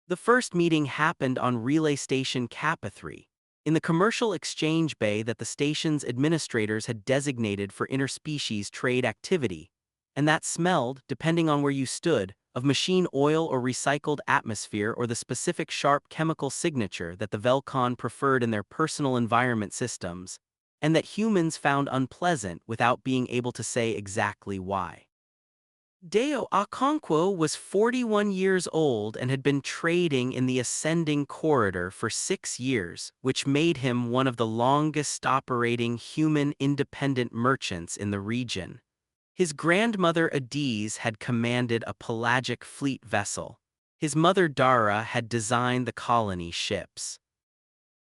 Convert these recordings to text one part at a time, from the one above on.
The first meeting happened on Relay Station Kappa 3, in the commercial exchange bay that the station's administrators had designated for interspecies trade activity, and that smelled, depending on where you stood, of machine oil or recycled atmosphere or the specific sharp chemical signature that the Velcon preferred in their personal environment systems, and that humans found unpleasant without being able to say exactly why. Deo Okonkwo was 41 years old and had been trading in the ascending corridor for 6 years, which made him one of the longest operating human independent merchants in the region. His grandmother Adiz had commanded a pelagic fleet vessel. His mother Dara had designed the colony ships.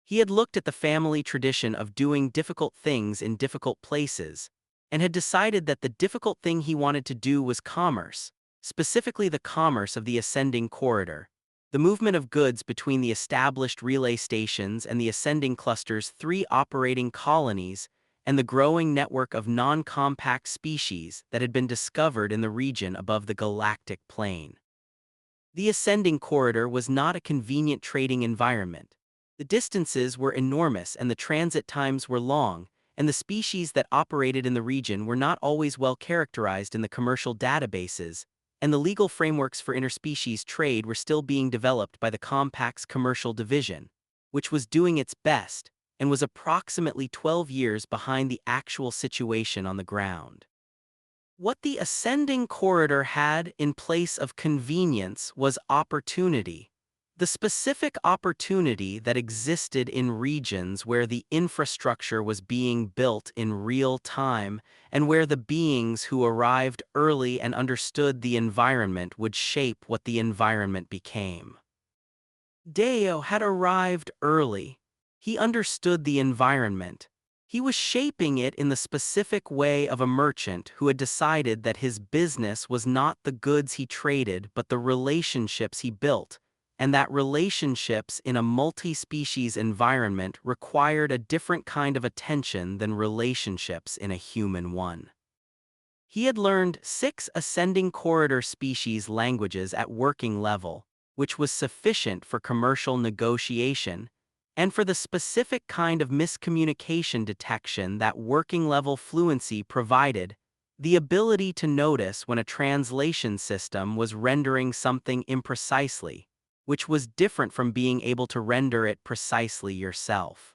He had looked at the family tradition of doing difficult things in difficult places, and had decided that the difficult thing he wanted to do was commerce, specifically the commerce of the ascending corridor, the movement of goods between the established relay stations and the ascending cluster's 3 operating colonies, and the growing network of non-compact species that had been discovered in the region above the galactic plane. The ascending corridor was not a convenient trading environment. The distances were enormous and the transit times were long, and the species that operated in the region were not always well characterized in the commercial databases, and the legal frameworks for interspecies trade were still being developed by the Compact's commercial division, which was doing its best and was approximately 12 years behind the actual situation on the ground. What the ascending corridor had in place of convenience was opportunity. The specific opportunity that existed in regions where the infrastructure was being built in real time and where the beings who arrived early and understood the environment would shape what the environment became. Deo had arrived early. He understood the environment. He was shaping it in the specific way of a merchant who had decided that his business was not the goods he traded but the relationships he built, and that relationships in a multi-species environment required a different kind of attention than relationships in a human one. He had learned 6 ascending corridor species languages at working level, which was sufficient for commercial negotiation, and for the specific kind of miscommunication detection that working-level fluency provided, the ability to notice when a translation system was rendering something imprecisely, which was different from being able to render it precisely yourself.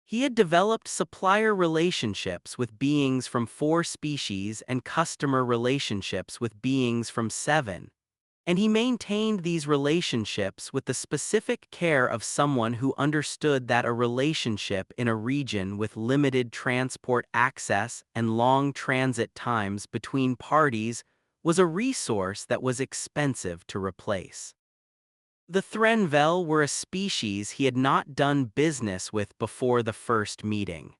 He had developed supplier relationships with beings from 4 species and customer relationships with beings from 7, and he maintained these relationships with the specific care of someone who understood that a relationship in a region with limited transport access and long transit times between parties was a resource that was expensive to replace. The Threnvel were a species he had not done business with before the first meeting.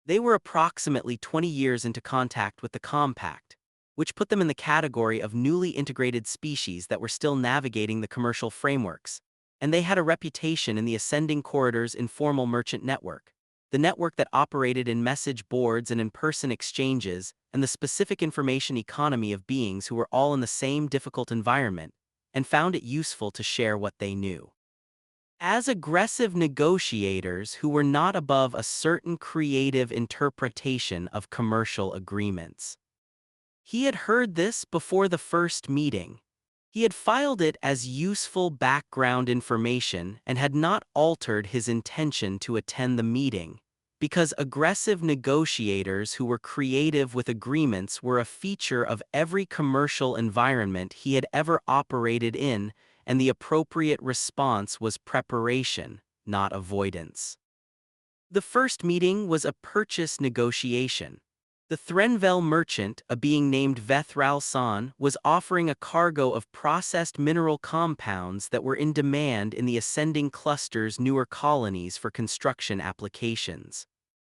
They were approximately 20 years into contact with the Compact, which put them in the category of newly integrated species that were still navigating the commercial frameworks, and they had a reputation in the Ascending Corridor's informal merchant network, the network that operated in message boards and in-person exchanges, and the specific information economy of beings who were all in the same difficult environment, and found it useful to share what they knew. As aggressive negotiators who were not above a certain creative interpretation of commercial agreements. He had heard this before the first meeting. He had filed it as useful background information and had not altered his intention to attend the meeting, because aggressive negotiators who were creative with agreements were a feature of every commercial environment he had ever operated in, and the appropriate response was preparation, not avoidance. The first meeting was a purchase negotiation. The Threnvel merchant, a being named Vethral San, was offering a cargo of processed mineral compounds that were in demand in the ascending cluster's newer colonies for construction applications.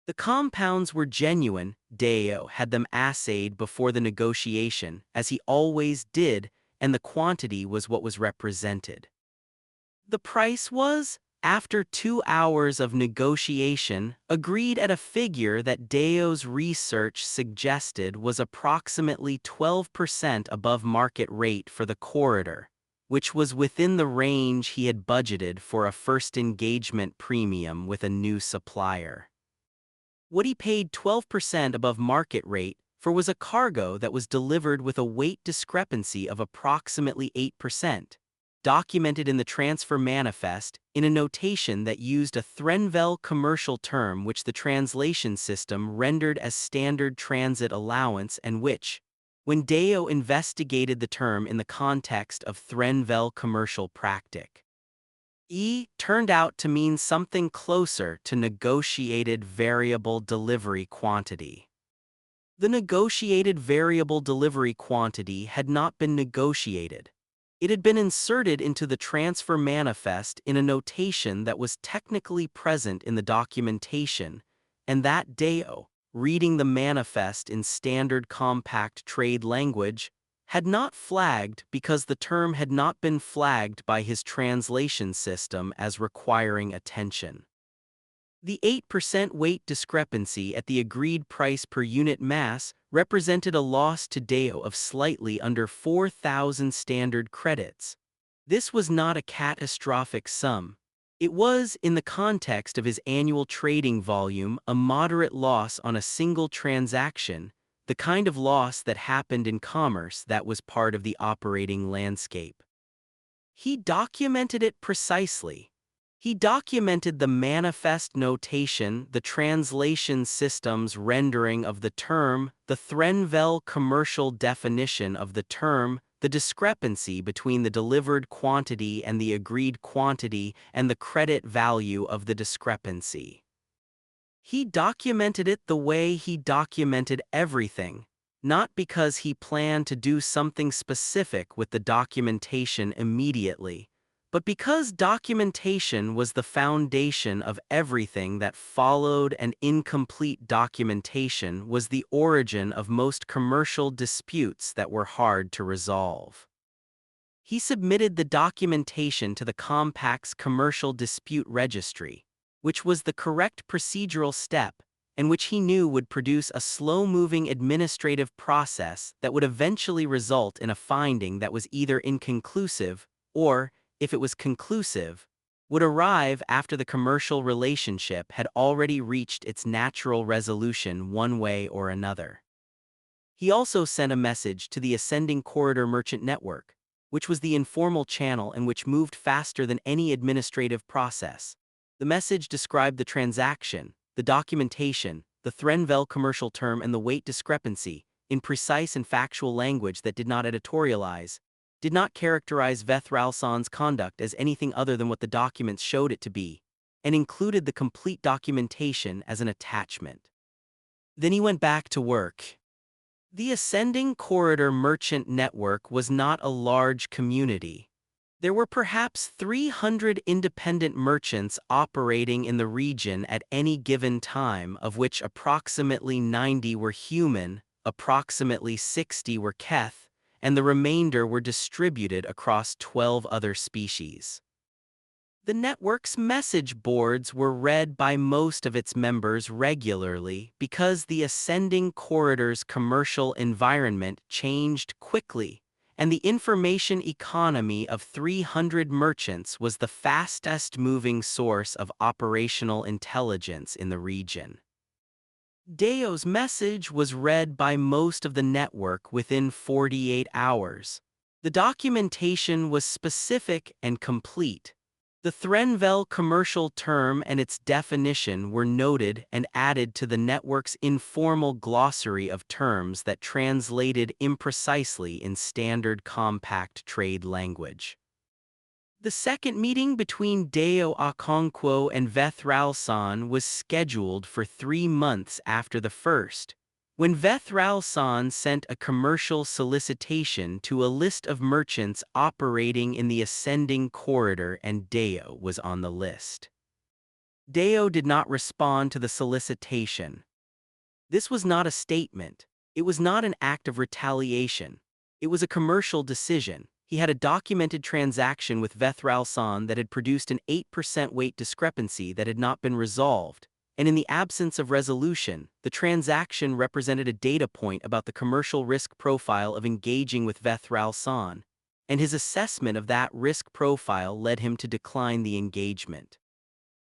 The compounds were genuine. Deo had them assayed before the negotiation, as he always did, and the quantity was what was represented. The price was, after 2 hours of negotiation, agreed at a figure that Deo's research suggested was approximately 12% above market rate for the corridor, which was within the range he had budgeted for a first engagement premium with a new supplier. What he paid 12% above market rate for was a cargo that was delivered with a weight discrepancy of approximately 8%, documented in the transfer manifest in a notation that used a Threnvel commercial term which the translation system rendered as standard transit allowance and which, when Deo investigated the term in the context of Threnvel commercial practice, turned out to mean something closer to negotiated variable delivery quantity. The negotiated variable delivery quantity had not been negotiated. It had been inserted into the transfer manifest in a notation that was technically present in the documentation, and that Deo, reading the manifest in standard compact trade language, had not flagged because the term had not been flagged by his translation system as requiring attention. The 8% weight discrepancy at the agreed price per unit mass represented a loss to Deo of slightly under 4,000 standard credits. This was not a catastrophic sum. It was, in the context of his annual trading volume, a moderate loss on a single transaction, the kind of loss that happened in commerce that was part of the operating landscape. He documented it precisely. He documented the manifest notation, the translation system's rendering of the term, the Threnvel commercial definition of the term, the discrepancy between the delivered quantity and the agreed quantity, and the credit value of the discrepancy. He documented it the way he documented everything, not because he planned to do something specific with the documentation immediately, but because documentation was the foundation of everything that followed, and incomplete documentation was the origin of most commercial disputes that were hard to resolve. He submitted the documentation to the Compact's Commercial Dispute Registry, which was the correct procedural step, and which he knew would produce a slow-moving administrative process that would eventually result in a finding that was either inconclusive or, if it was conclusive, would arrive after the commercial relationship had already reached its natural resolution one way or another. He also sent a message to the Ascending Corridor Merchant Network, which was the informal channel and which moved faster than any administrative process. The message described the transaction, the documentation, the Threnvel commercial term, and the weight discrepancy in precise and factual language that did not editorialize, did not characterize Vethralson's conduct as anything other than what the documents showed it to be, and included the complete documentation as an attachment. Then he went back to work. The Ascending Corridor Merchant Network was not a large community. There were perhaps 300 independent merchants operating in the region at any given time, of which approximately 90 were human, approximately 60 were Keth, and the remainder were distributed across 12 other species. The network's message boards were read by most of its members regularly because the Ascending Corridor's commercial environment changed quickly, and the information economy of 300 merchants was the fastest-moving source of operational intelligence in the region. Deo's message was read by most of the network within 48 hours. The documentation was specific and complete. The Threnvel commercial term and its definition were noted and added to the network's informal glossary of terms that translated imprecisely in standard compact trade language. The second meeting between Deo Okonkwo and Vethralson was scheduled for 3 months after the first, when Vethralson sent a commercial solicitation to a list of merchants operating in the Ascending Corridor, and Deo was on the list. Deo did not respond to the solicitation. This was not a statement. It was not an act of retaliation. It was a commercial decision. He had a documented transaction with Vethralson that had produced an 8% weight discrepancy that had not been resolved, and in the absence of resolution, the transaction represented a data point about the commercial risk profile of engaging with Vethralson. and his assessment of that risk profile led him to decline the engagement.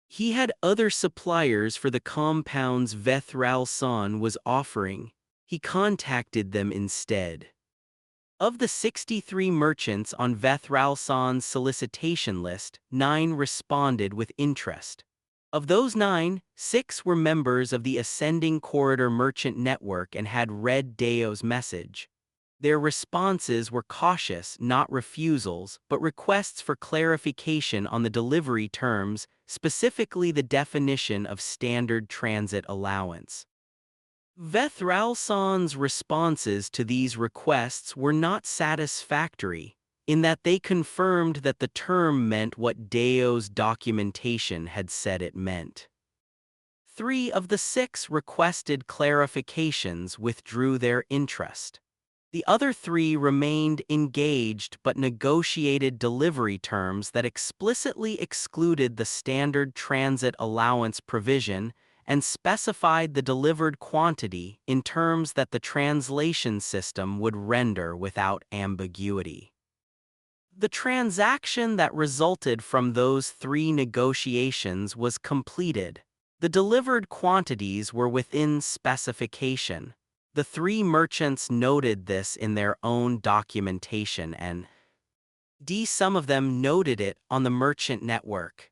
He had other suppliers for the compounds Vethralsan was offering. He contacted them instead. Of the 63 merchants on Vethralsan's solicitation list, 9 responded with interest. Of those 9, 6 were members of the Ascending Corridor Merchant Network and had read Deo's message. Their responses were cautious, not refusals, but requests for clarification on the delivery terms, specifically the definition of standard transit allowance. Vethralsan's responses to these requests were not satisfactory, in that they confirmed that the term meant what Deo's documentation had said it meant. 3 of the 6 requested clarifications withdrew their interest. The other 3 remained engaged but negotiated delivery terms that explicitly excluded the standard transit allowance provision and specified the delivered quantity in terms that the translation system would render without ambiguity. The transaction that resulted from those 3 negotiations was completed. The delivered quantities were within specification. The 3 merchants noted this in their own documentation and some of them noted it on the merchant network.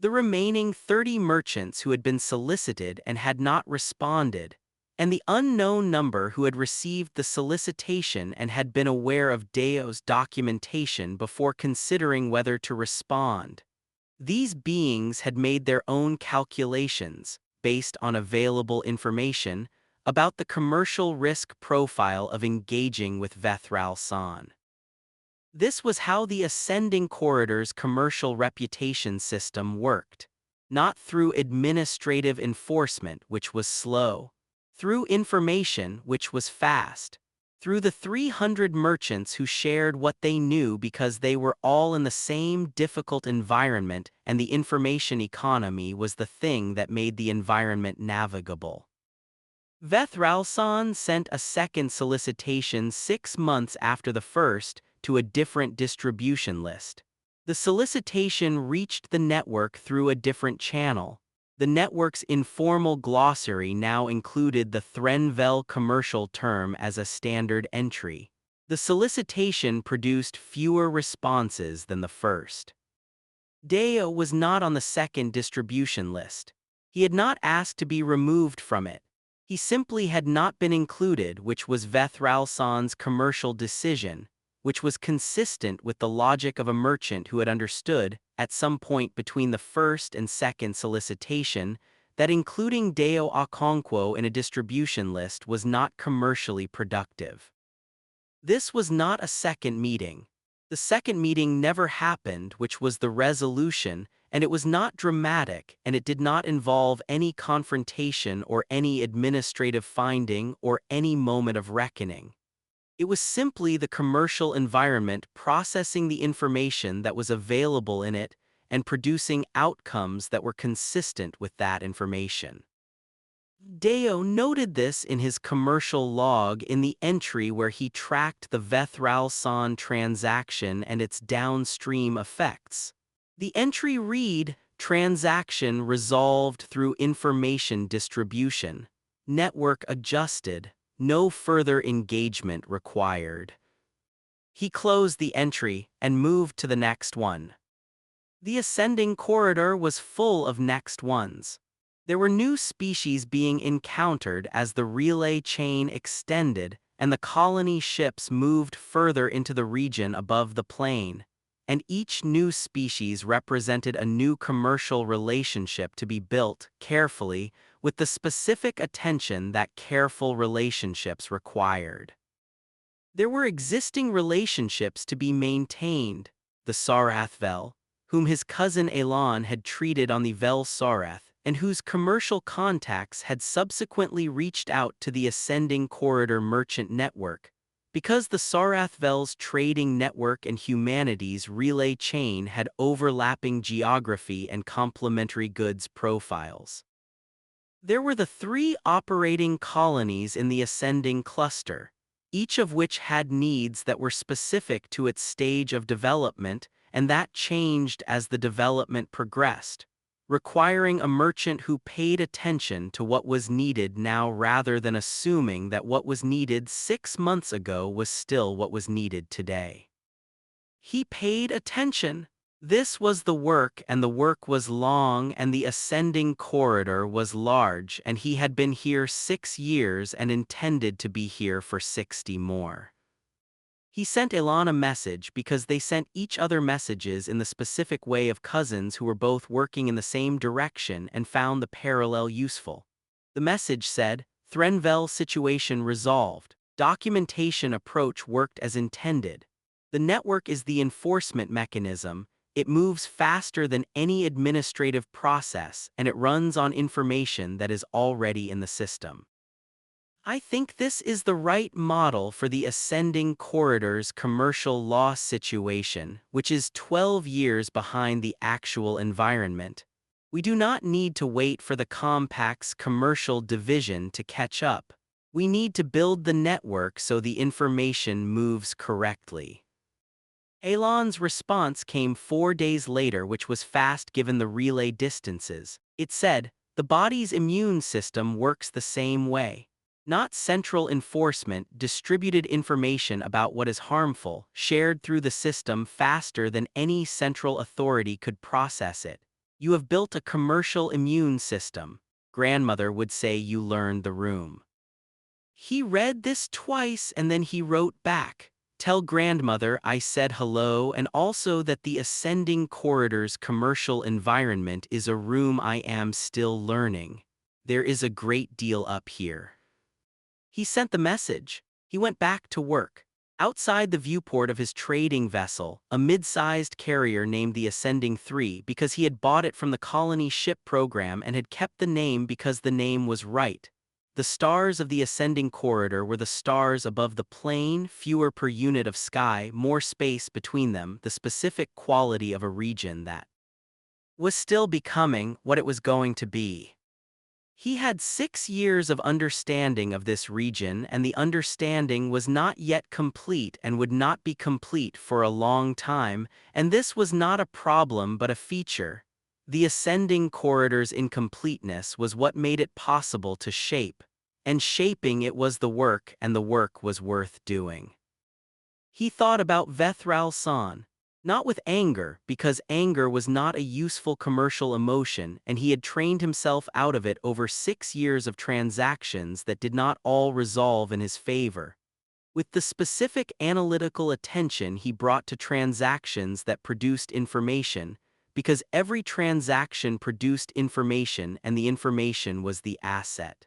The remaining 30 merchants who had been solicited and had not responded, and the unknown number who had received the solicitation and had been aware of Deo's documentation before considering whether to respond. These beings had made their own calculations, based on available information, about the commercial risk profile of engaging with Vethralsan. This was how the Ascending Corridor's commercial reputation system worked, not through administrative enforcement, which was slow, through information, which was fast, through the 300 merchants who shared what they knew because they were all in the same difficult environment, and the information economy was the thing that made the environment navigable. Vethralsan sent a second solicitation 6 months after the first to a different distribution list. The solicitation reached the network through a different channel. The network's informal glossary now included the Threnvel commercial term as a standard entry. The solicitation produced fewer responses than the first. Deo was not on the second distribution list. He had not asked to be removed from it. He simply had not been included, which was Vethralsan's commercial decision, which was consistent with the logic of a merchant who had understood, at some point between the first and second solicitation, that including Deo Okonkwo in a distribution list was not commercially productive. This was not a second meeting. The second meeting never happened, which was the resolution, and it was not dramatic, and it did not involve any confrontation or any administrative finding or any moment of reckoning. It was simply the commercial environment processing the information that was available in it and producing outcomes that were consistent with that information. Deo noted this in his commercial log in the entry where he tracked the Vethralsan transaction and its downstream effects. The entry read, "Transaction resolved through information distribution. Network adjusted. No further engagement required." He closed the entry and moved to the next one. The Ascending Corridor was full of next ones. There were new species being encountered as the relay chain extended and the colony ships moved further into the region above the plain, and each new species represented a new commercial relationship to be built carefully with the specific attention that careful relationships required. There were existing relationships to be maintained. The Sarathvel, whom his cousin Elan had treated on the Vel Sarath, and whose commercial contacts had subsequently reached out to the Ascending Corridor merchant network, because the Sarathvel's trading network and humanities relay chain had overlapping geography and complementary goods profiles. There were the 3 operating colonies in the Ascending Cluster. each of which had needs that were specific to its stage of development, and that changed as the development progressed, requiring a merchant who paid attention to what was needed now rather than assuming that what was needed 6 months ago was still what was needed today. He paid attention. This was the work, and the work was long, and the ascending corridor was large, and he had been here 6 years and intended to be here for 60 more. He sent Elon a message because they sent each other messages in the specific way of cousins who were both working in the same direction and found the parallel useful. The message said, "Threnvel situation resolved. Documentation approach worked as intended. The network is the enforcement mechanism. It moves faster than any administrative process, and it runs on information that is already in the system." I think this is the right model for the ascending corridor's commercial law situation, which is 12 years behind the actual environment. We do not need to wait for the compact's commercial division to catch up. We need to build the network so the information moves correctly. Elon's response came 4 days later, which was fast given the relay distances. It said, "The body's immune system works the same way. Not central enforcement, distributed information about what is harmful, shared through the system faster than any central authority could process it. You have built a commercial immune system." Grandmother would say you learned the room. He read this twice and then he wrote back, "Tell grandmother I said hello and also that the ascending corridor's commercial environment is a room I am still learning. There is a great deal up here." He sent the message. He went back to work. Outside the viewport of his trading vessel, a mid-sized carrier named the Ascending 3 because he had bought it from the colony ship program and had kept the name because the name was right. The stars of the ascending corridor were the stars above the plane, fewer per unit of sky, more space between them, the specific quality of a region that was still becoming what it was going to be. He had 6 years of understanding of this region, and the understanding was not yet complete and would not be complete for a long time, and this was not a problem but a feature. The ascending corridor's incompleteness was what made it possible to shape, and shaping it was the work, and the work was worth doing. He thought about Vethral San, not with anger, because anger was not a useful commercial emotion, and he had trained himself out of it over 6 years of transactions that did not all resolve in his favor. With the specific analytical attention he brought to transactions that produced information, because every transaction produced information and the information was the asset.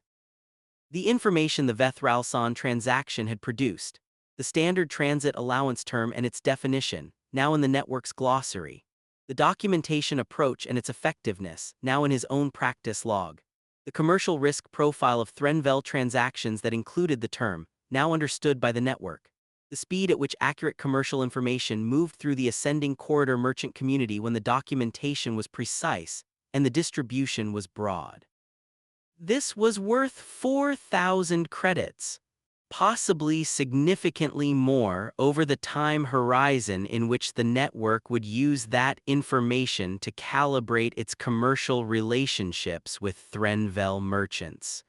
The information the Vethral San transaction had produced, the standard transit allowance term and its definition, now in the network's glossary, the documentation approach and its effectiveness, now in his own practice log, the commercial risk profile of Threnvel transactions that included the term, now understood by the network, the speed at which accurate commercial information moved through the ascending corridor merchant community when the documentation was precise and the distribution was broad. This was worth 4,000 credits, possibly significantly more over the time horizon in which the network would use that information to calibrate its commercial relationships with Threnvel merchants.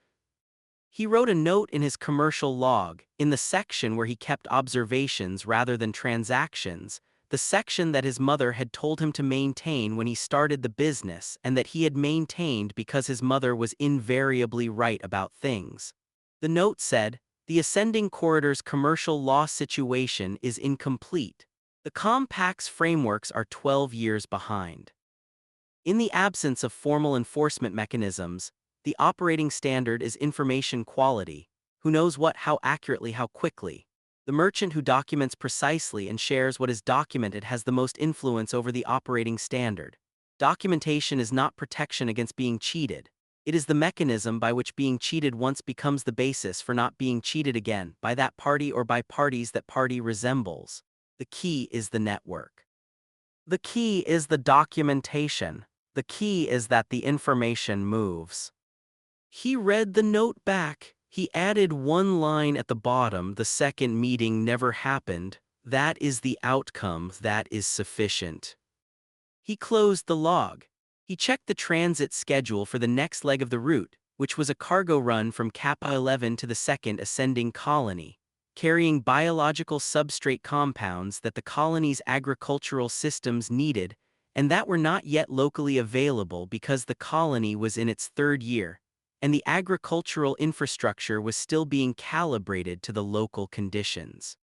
He wrote a note in his commercial log, in the section where he kept observations rather than transactions, the section that his mother had told him to maintain when he started the business and that he had maintained because his mother was invariably right about things. The note said, "The ascending corridor's commercial law situation is incomplete. The compact's frameworks are 12 years behind. In the absence of formal enforcement mechanisms, the operating standard is information quality. Who knows what, how accurately, how quickly. The merchant who documents precisely and shares what is documented has the most influence over the operating standard. Documentation is not protection against being cheated. It is the mechanism by which being cheated once becomes the basis for not being cheated again, by that party or by parties that party resembles. The key is the network. The key is the documentation. The key is that the information moves." He read the note back. He added one line at the bottom: the second meeting never happened. That is the outcome, that is sufficient. He closed the log. He checked the transit schedule for the next leg of the route, which was a cargo run from Kappa 11 to the second ascending colony, carrying biological substrate compounds that the colony's agricultural systems needed and that were not yet locally available because the colony was in its third year, and the agricultural infrastructure was still being calibrated to the local conditions.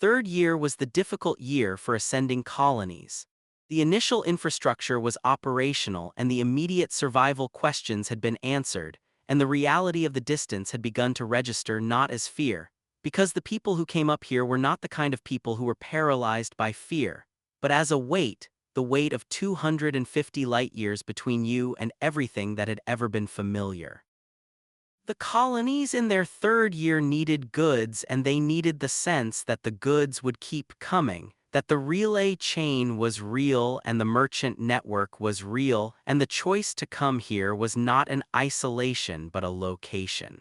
Third year was the difficult year for ascending colonies. The initial infrastructure was operational and the immediate survival questions had been answered, and the reality of the distance had begun to register not as fear, because the people who came up here were not the kind of people who were paralyzed by fear, but as a weight, the weight of 250 light-years between you and everything that had ever been familiar. The colonies in their third year needed goods, and they needed the sense that the goods would keep coming, that the relay chain was real and the merchant network was real, and the choice to come here was not an isolation but a location.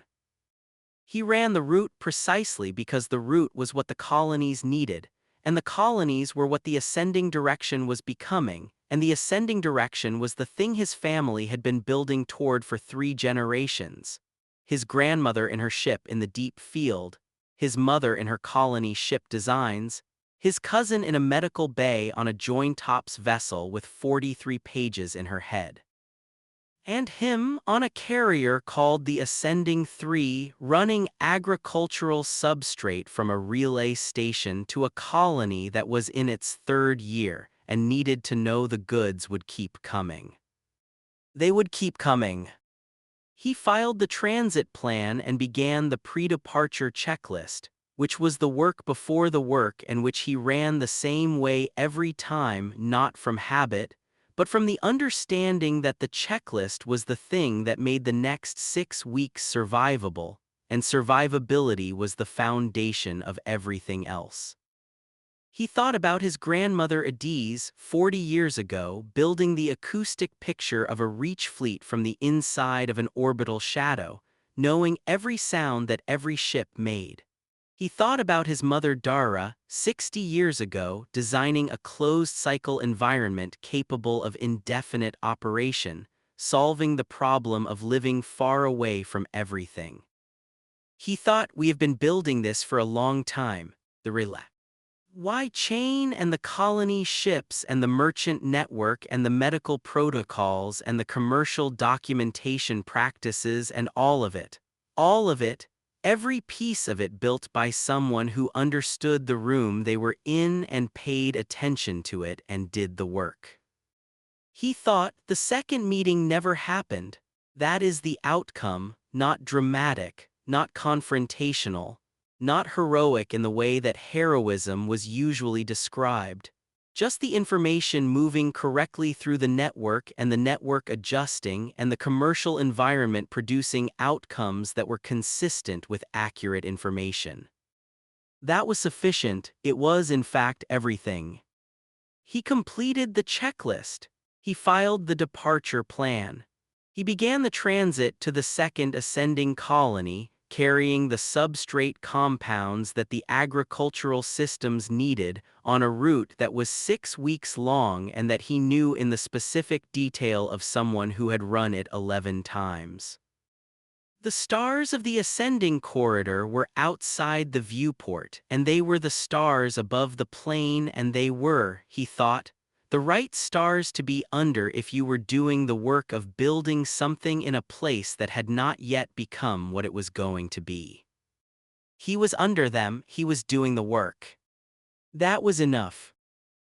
He ran the route precisely because the route was what the colonies needed, and the colonies were what the ascending direction was becoming, and the ascending direction was the thing his family had been building toward for 3 generations. His grandmother in her ship in the deep field, his mother in her colony ship designs, his cousin in a medical bay on a join-tops vessel with 43 pages in her head, and him on a carrier called the Ascending 3, running agricultural substrate from a relay station to a colony that was in its third year and needed to know the goods would keep coming. They would keep coming. He filed the transit plan and began the pre-departure checklist, which was the work before the work and which he ran the same way every time, not from habit, but from the understanding that the checklist was the thing that made the next 6 weeks survivable, and survivability was the foundation of everything else. He thought about his grandmother Adiz, 40 years ago, building the acoustic picture of a reach fleet from the inside of an orbital shadow, knowing every sound that every ship made. He thought about his mother Dara, 60 years ago, designing a closed-cycle environment capable of indefinite operation, solving the problem of living far away from everything. He thought, we have been building this for a long time, the relay. Why chain and the colony ships and the merchant network and the medical protocols and the commercial documentation practices and all of it, every piece of it built by someone who understood the room they were in and paid attention to it and did the work. He thought the second meeting never happened. That is the outcome, not dramatic, not confrontational, not heroic in the way that heroism was usually described. Just the information moving correctly through the network and the network adjusting and the commercial environment producing outcomes that were consistent with accurate information. That was sufficient. It was, in fact, everything. He completed the checklist. He filed the departure plan. He began the transit to the second ascending colony, carrying the substrate compounds that the agricultural systems needed on a route that was 6 weeks long and that he knew in the specific detail of someone who had run it 11 times. The stars of the ascending corridor were outside the viewport, and they were the stars above the plane, and they were, he thought, the right stars to be under if you were doing the work of building something in a place that had not yet become what it was going to be. He was under them, he was doing the work. That was enough.